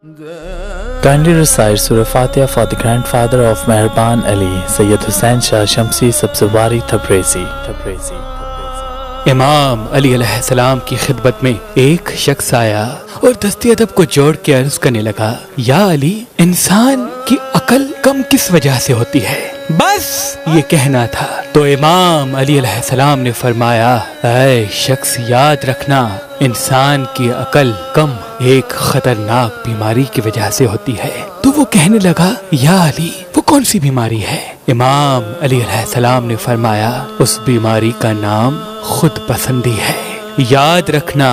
Kindly recite Surah Fatiha for the grandfather of Mehraban Ali, Sayyid Hussain Shah Shamsi Sabzwari Tabrizi. امام علی علیہ السلام کی خدمت میں ایک شخص آیا اور دستی ادب کو جوڑ کے عرض کرنے لگا، یا علی، انسان کی عقل کم کس وجہ سے ہوتی ہے؟ بس یہ کہنا تھا تو امام علی علیہ السلام نے فرمایا، اے شخص، یاد رکھنا، انسان کی عقل کم ایک خطرناک بیماری کی وجہ سے ہوتی ہے۔ تو وہ کہنے لگا، یا علی، وہ کون سی بیماری ہے؟ امام علی علیہ السلام نے فرمایا، اس بیماری کا نام خود پسندی ہے۔ یاد رکھنا،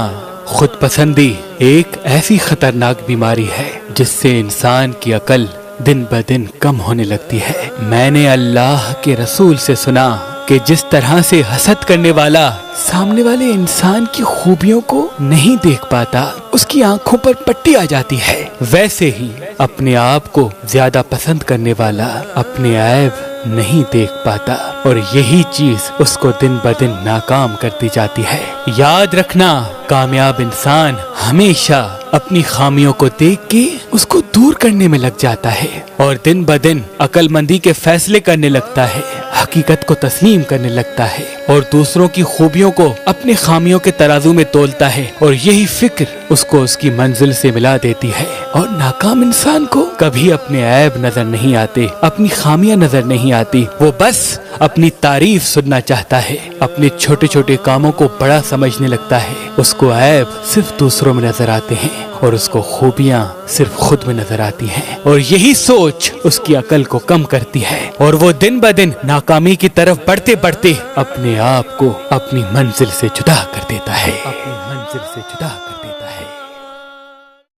خود پسندی ایک ایسی خطرناک بیماری ہے جس سے انسان کی عقل دن بدن کم ہونے لگتی ہے۔ میں نے اللہ کے رسول سے سنا کہ جس طرح سے حسد کرنے والا سامنے والے انسان کی خوبیوں کو نہیں دیکھ پاتا، اس کی آنکھوں پر پٹی آ جاتی ہے، ویسے ہی اپنے آپ کو زیادہ پسند کرنے والا اپنے عیب نہیں دیکھ پاتا، اور یہی چیز اس کو دن بدن ناکام کرتی جاتی ہے۔ یاد رکھنا، کامیاب انسان ہمیشہ اپنی خامیوں کو دیکھ کے اس کو دور کرنے میں لگ جاتا ہے اور دن بدن عقل مندی کے فیصلے کرنے لگتا ہے، حقیقت کو تسلیم کرنے لگتا ہے اور دوسروں کی خوبیوں کو اپنے خامیوں کے ترازو میں تولتا ہے، اور یہی فکر اس کو اس کی منزل سے ملا دیتی ہے۔ اور ناکام انسان کو کبھی اپنے عیب نظر نہیں آتے، اپنی خامیاں نظر نہیں آتی، وہ بس اپنی تعریف سننا چاہتا ہے، اپنے چھوٹے چھوٹے کاموں کو بڑا سمجھنے لگتا ہے، اس کو عیب صرف دوسروں میں نظر آتے ہیں اور اس کو خوبیاں صرف خود میں نظر آتی ہیں، اور یہی سوچ اس کی عقل کو کم کرتی ہے اور وہ دن بدن ناکامی کی طرف بڑھتے بڑھتے اپنے آپ کو اپنی منزل سے جدا کر دیتا ہے۔